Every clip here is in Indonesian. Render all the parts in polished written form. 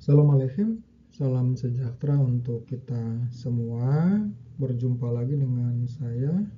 Assalamualaikum, salam sejahtera untuk kita semua. Berjumpa lagi dengan saya,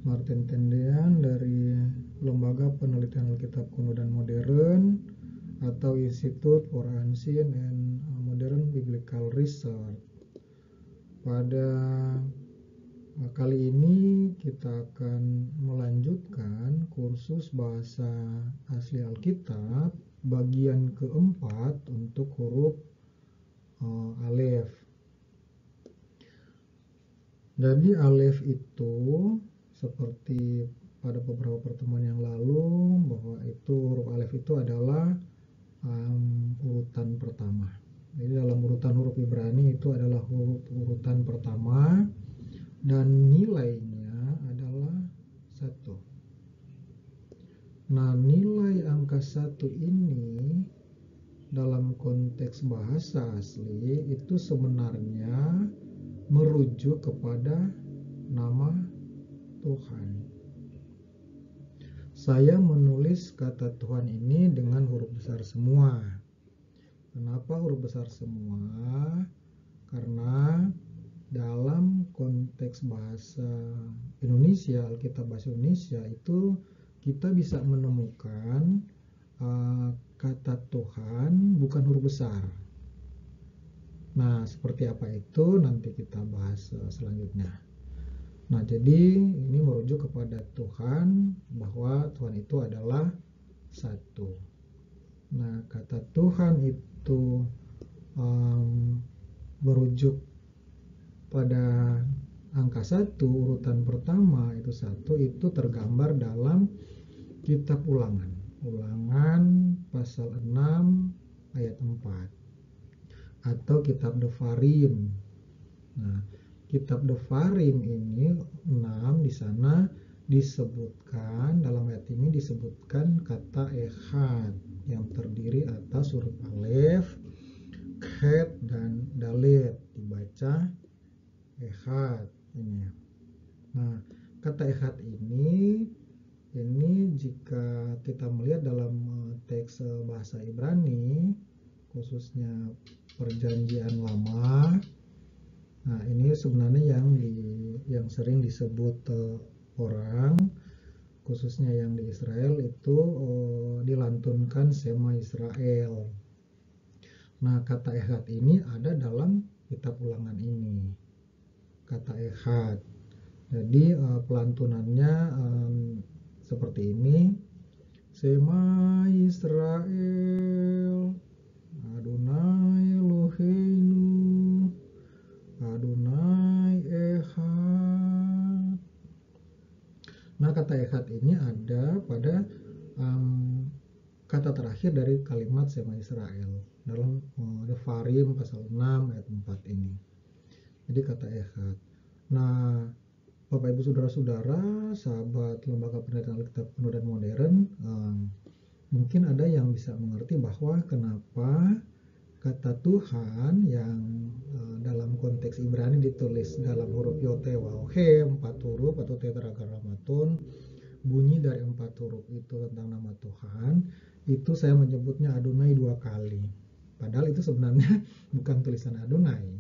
Martin Tendean dari Lembaga Penelitian Alkitab Kuno dan Modern atau Institute for Ancient and Modern Biblical Research. Pada kali ini kita akan melanjutkan kursus bahasa asli Alkitab bagian keempat untuk huruf alef. Jadi alef itu seperti pada beberapa pertemuan yang lalu bahwa itu huruf alef itu adalah urutan pertama. Jadi dalam urutan huruf Ibrani itu adalah urutan pertama dan nilainya adalah 1. Nah, nilai angka 1 ini dalam konteks bahasa asli itu sebenarnya merujuk kepada nama Tuhan. Saya menulis kata Tuhan ini dengan huruf besar semua. Kenapa huruf besar semua? Karena dalam konteks bahasa Indonesia, Alkitab bahasa Indonesia itu kita bisa menemukan kata Tuhan bukan huruf besar. Nah, seperti apa itu nanti kita bahas selanjutnya. Nah, jadi ini merujuk kepada Tuhan, bahwa Tuhan itu adalah 1. Nah, kata Tuhan itu merujuk pada angka 1, urutan pertama itu 1, itu tergambar dalam kitab Ulangan pasal 6 ayat 4 atau kitab Devarim. Nah, kitab Devarim ini 6 di sana disebutkan, dalam ayat ini disebutkan kata Echad yang terdiri atas huruf alef, chet dan dalet, dibaca Echad ini. Nah, kata Echad ini jika kita melihat dalam teks bahasa Ibrani, khususnya Perjanjian Lama, nah ini sebenarnya yang sering disebut orang, khususnya yang di Israel itu dilantunkan Shema Israel. Nah, kata Echad ini ada dalam kitab Ulangan ini, kata Echad. Jadi pelantunannya seperti ini: Shema Israel, Adonai Eloheinu, Adonai Echad. Nah, kata Echad ini ada pada kata terakhir dari kalimat Shema Israel dalam Devarim pasal 6 ayat 4 ini. Jadi kata Echad. Nah, Bapak Ibu Saudara-saudara, sahabat Lembaga Penelitian Alkitab Kuno dan Modern, mungkin ada yang bisa mengerti bahwa kenapa kata Tuhan yang dalam konteks Ibrani ditulis dalam huruf Yod, Waw, He, 4 huruf atau tetragrammaton, bunyi dari 4 huruf itu tentang nama Tuhan, itu saya menyebutnya Adonai 2 kali. Padahal itu sebenarnya bukan tulisan Adonai,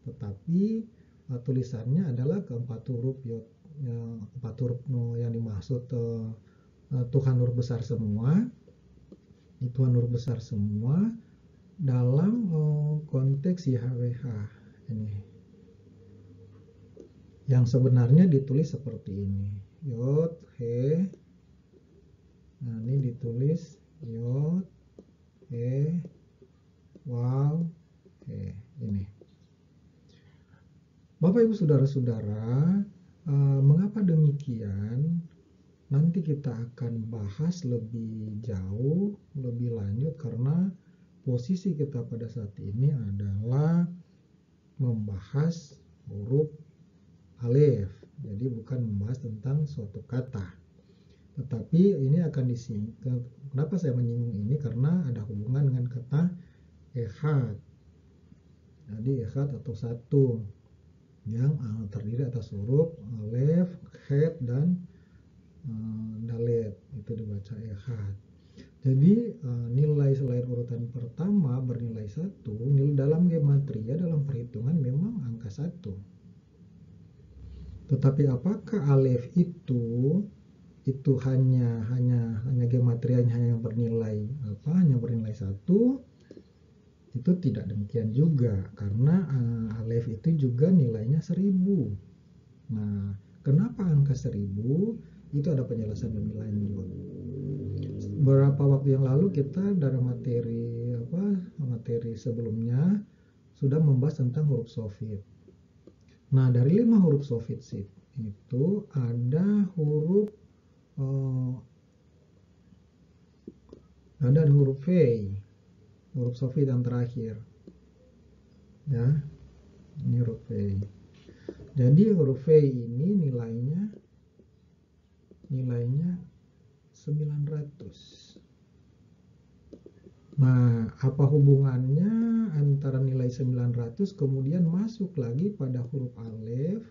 tetapi tulisannya adalah keempat huruf Yod, 4 huruf yang dimaksud Tuhan huruf besar semua, Tuhan huruf besar semua dalam konteks YHWH ini, yang sebenarnya ditulis seperti ini, Yod, He. Nah, ini ditulis Yod, He, Waw, He, ini. Bapak Ibu Saudara-saudara, mengapa demikian? Nanti kita akan bahas lebih jauh, lebih lanjut, karena posisi kita pada saat ini adalah membahas huruf alef. Jadi bukan membahas tentang suatu kata. Tetapi ini akan disingkat. Kenapa saya menyinggung ini? Karena ada hubungan dengan kata Echad. Jadi Echad atau 1 yang terdiri atas huruf alef, chet dan dalet, itu dibaca Echad. Jadi nilai selain urutan pertama bernilai 1 1, nilai dalam gematria, dalam perhitungan memang angka 1. Tetapi apakah alef itu hanya gematrianya hanya bernilai hanya bernilai 1? Itu tidak demikian juga, karena alef itu juga nilainya 1000. Nah, kenapa angka 1000? Itu ada penjelasan lebih lanjut. Beberapa waktu yang lalu kita dari materi sebelumnya sudah membahas tentang huruf sofit. Nah, dari 5 huruf sofit itu ada huruf V, huruf sofit yang terakhir. Ya, ini huruf V. Jadi huruf V ini nilainya 900. Nah, apa hubungannya antara nilai 900 kemudian masuk lagi pada huruf alef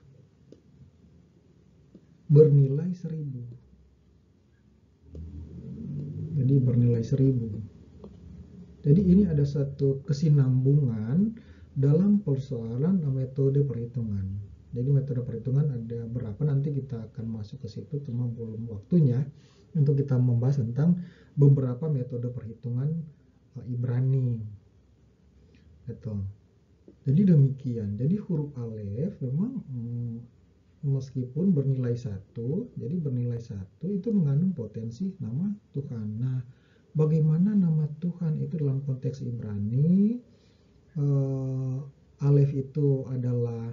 bernilai 1000? Jadi bernilai 1000. Jadi ini ada satu kesinambungan dalam persoalan metode perhitungan. Jadi metode perhitungan ada berapa, nanti kita akan masuk ke situ, cuma belum waktunya untuk kita membahas tentang beberapa metode perhitungan Ibrani. Gitu. Jadi demikian. Jadi huruf alef memang meskipun bernilai 1, jadi bernilai 1 itu mengandung potensi nama Tuhan. Nah, bagaimana nama Tuhan itu dalam konteks Ibrani? Alef itu adalah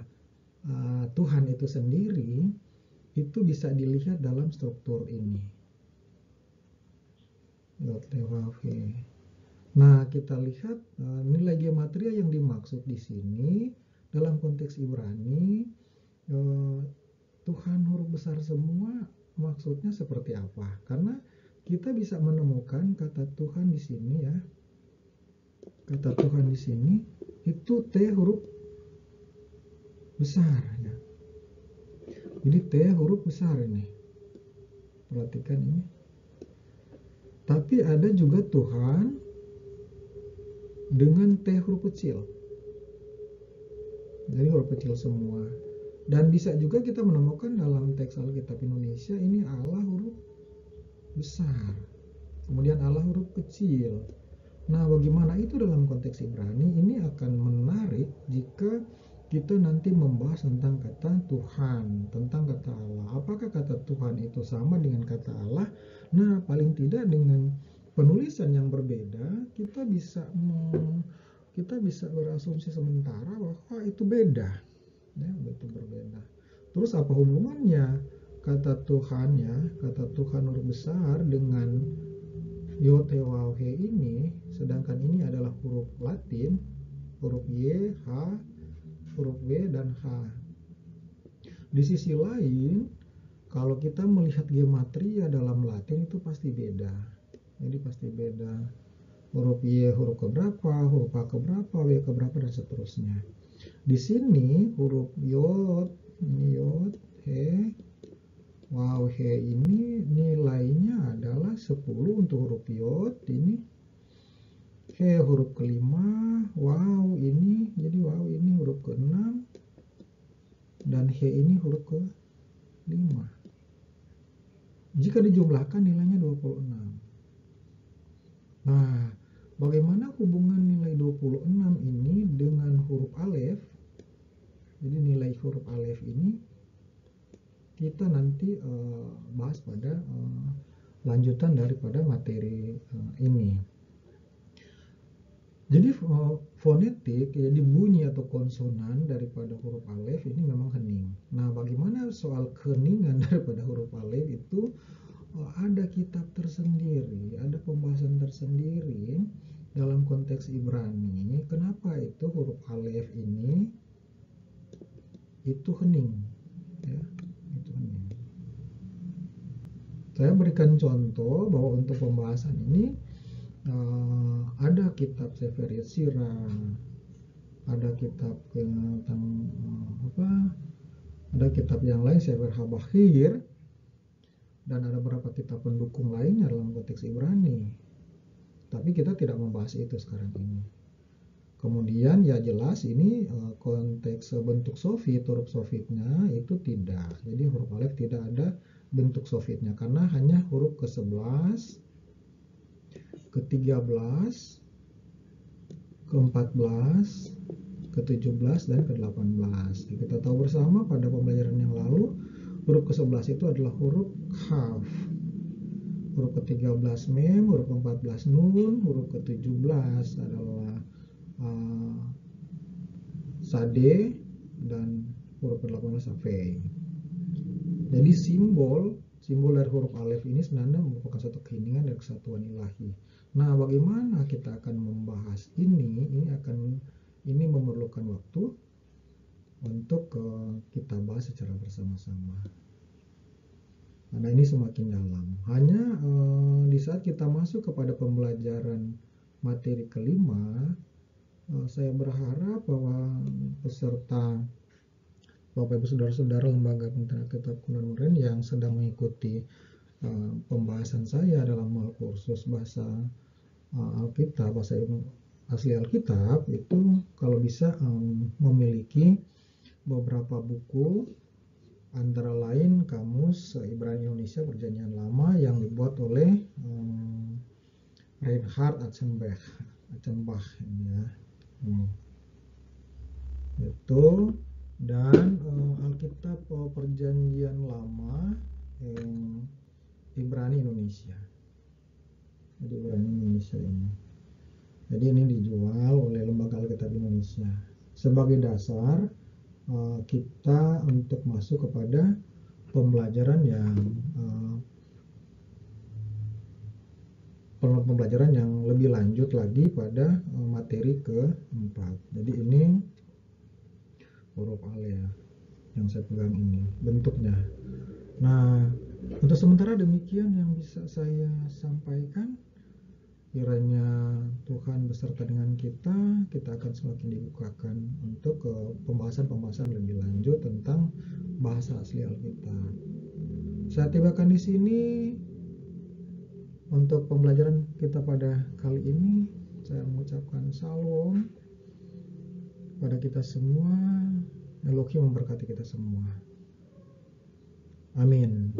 Tuhan itu sendiri, itu bisa dilihat dalam struktur ini. Nah, kita lihat nilai gematria yang dimaksud di sini dalam konteks Ibrani, Tuhan huruf besar semua, maksudnya seperti apa? Karena kita bisa menemukan kata Tuhan di sini ya. Kata Tuhan di sini itu T huruf besar ya. Jadi T huruf besar ini. Perhatikan ini. Tapi ada juga Tuhan dengan T huruf kecil. Jadi huruf kecil semua. Dan bisa juga kita menemukan dalam teks Alkitab Indonesia ini Allah huruf besar. Kemudian Allah huruf kecil. Nah, bagaimana itu dalam konteks Ibrani? Ini akan menarik jika kita nanti membahas tentang kata Tuhan, tentang kata Allah. Apakah kata Tuhan itu sama dengan kata Allah? Nah, paling tidak dengan penulisan yang berbeda, kita bisa berasumsi sementara bahwa itu beda. Ya, itu berbeda. Terus apa hubungannya kata Tuhan ya, kata Tuhan huruf besar dengan Yod, He, Waw, He ini, sedangkan ini adalah huruf Latin, huruf Y, H, huruf W, dan H. Di sisi lain, kalau kita melihat gematria dalam Latin itu pasti beda. Jadi pasti beda. Huruf Y huruf keberapa, huruf H keberapa, W keberapa, dan seterusnya. Di sini huruf Yod, ini Yod, He, Waw, He ini nilainya adalah 10 untuk huruf Yod, ini He huruf kelima, Waw ini, jadi Waw ini huruf ke-6, dan He ini huruf ke-5. Jika dijumlahkan nilainya 26. Nah, bagaimana hubungan nilai 26 ini dengan huruf alef? Jadi nilai huruf alef ini kita nanti bahas pada lanjutan daripada materi ini. Jadi fonetik, jadi bunyi atau konsonan daripada huruf alef ini memang hening. Nah, bagaimana soal keheningan daripada huruf alef itu ada kitab tersendiri, ada pembahasan tersendiri dalam konteks Ibrani. Kenapa itu huruf alef ini itu hening? Ya. Saya berikan contoh bahwa untuk pembahasan ini ada kitab Sefer Yetzirah, ada kitab tentang ada kitab yang lain Sefer Habakir, dan ada beberapa kitab pendukung lainnya dalam konteks Ibrani. Tapi kita tidak membahas itu sekarang ini. Kemudian ya jelas ini konteks bentuk sofit, huruf sofitnya itu tidak. Jadi huruf alif tidak ada bentuk sofitnya karena hanya huruf ke-11, ke-13, ke-14, ke-17 dan ke-18. Kita tahu bersama pada pembelajaran yang lalu huruf ke-11 itu adalah huruf kaf. Huruf ke-13 mem, huruf ke-14 nun, huruf ke-17 adalah sade, dan huruf ke-18 safei. Jadi simbol dari huruf alif ini sebenarnya merupakan satu keheningan dan kesatuan ilahi. Nah, bagaimana kita akan membahas ini? Ini memerlukan waktu untuk kita bahas secara bersama-sama. Karena ini semakin dalam. Hanya di saat kita masuk kepada pembelajaran materi kelima, saya berharap bahwa peserta Bapak Ibu Saudara-saudara Lembaga Pembinaan Kitab Kuno Modern yang sedang mengikuti pembahasan saya dalam kursus bahasa Alkitab, bahasa asli Alkitab, itu kalau bisa memiliki beberapa buku, antara lain Kamus Ibrani Indonesia Perjanjian Lama yang dibuat oleh Reinhard Achenbach ya. Itu, dan Alkitab Perjanjian Lama Ibrani Indonesia. Jadi Ibrani Indonesia ini. Jadi ini dijual oleh Lembaga Alkitab Indonesia sebagai dasar kita untuk masuk kepada pembelajaran yang lebih lanjut lagi pada materi keempat. Jadi ini huruf alif yang saya pegang ini bentuknya. Nah, untuk sementara demikian yang bisa saya sampaikan. Kiranya Tuhan beserta dengan kita akan semakin dibukakan untuk pembahasan lebih lanjut tentang bahasa asli Alkitab. Saya tibakan di sini untuk pembelajaran kita pada kali ini. Saya mengucapkan salam pada kita semua. Elohim memberkati kita semua. Amin.